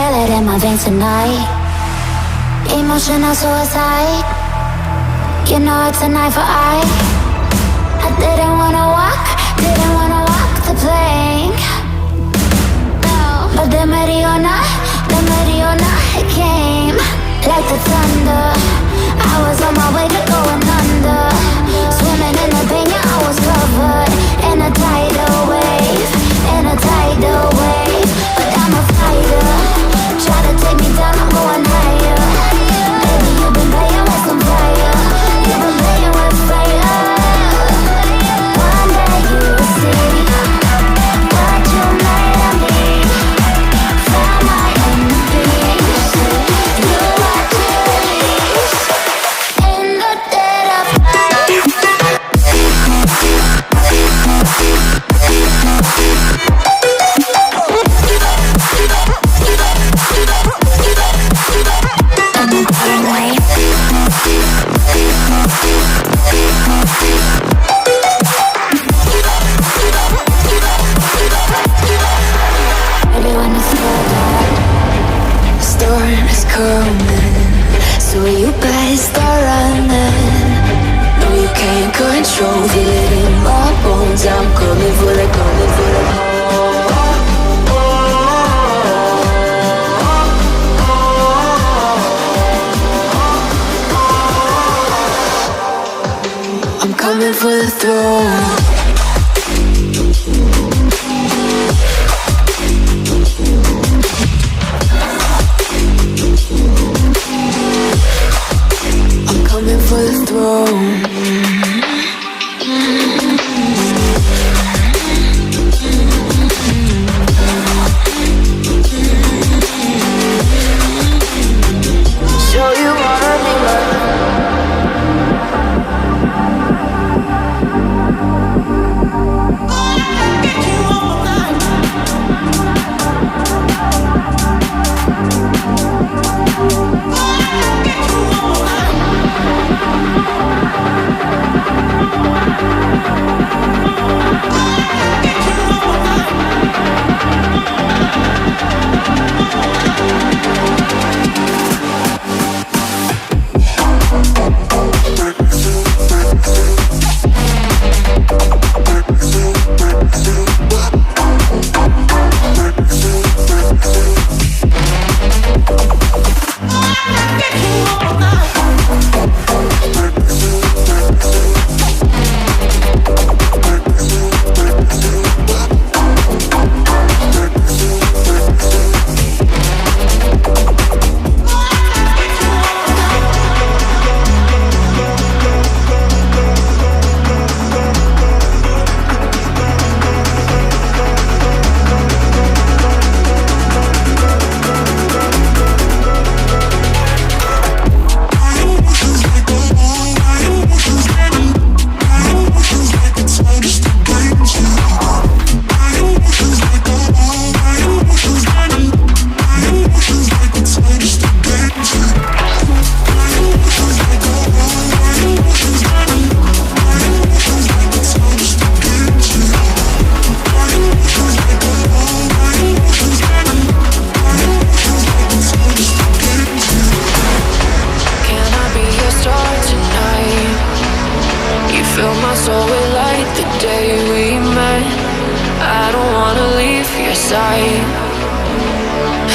feel it in my veins tonight. Emotional suicide. You know it's a knife for eye. I didn't wanna walk the plank. No, but the Mariona, it came like the thunder. I was on my way to going under. Swimming in the pain, yeah, I was covered in a tidal wave, but I'm a fighter. Try to take me down, I'm going higher. Baby, you've been playing with some fire. You've been playing with fire. One day you will see what you made of me. Found my enemies. You are to release in the dead of night. Storm is coming, so you better start running. No, you can't control, feel it in my bones. I'm coming for the I'm coming for the throne. Coming for the throne. So you wanna be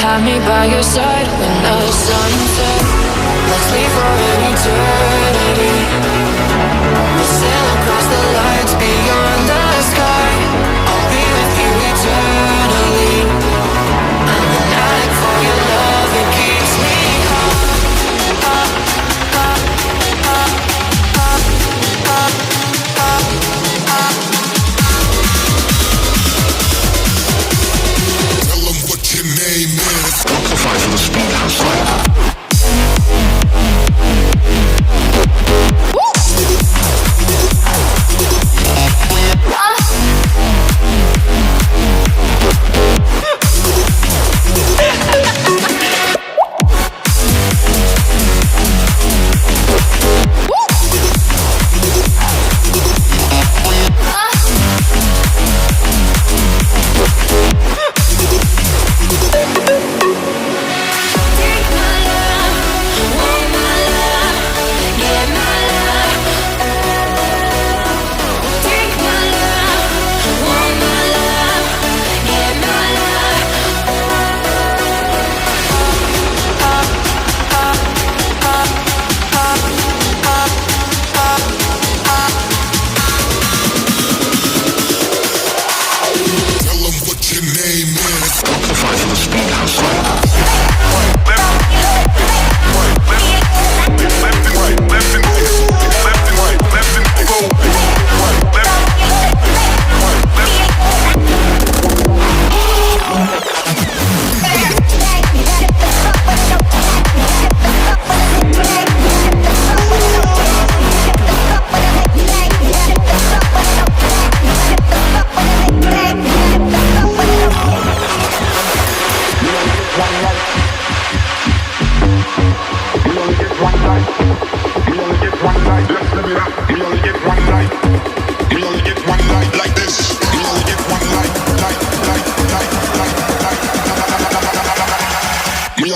Have me by your side when the sun sets. Let's leave for an eternity. We'll sail across the lights beyond the sky. I'll be with you eternally. I'm an addict for your love, it keeps me Tell them what your name is. Amplify for the speed house life.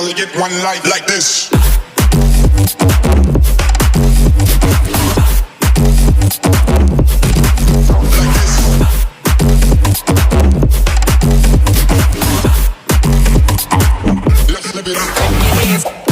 only get one life like this. Let's live it up.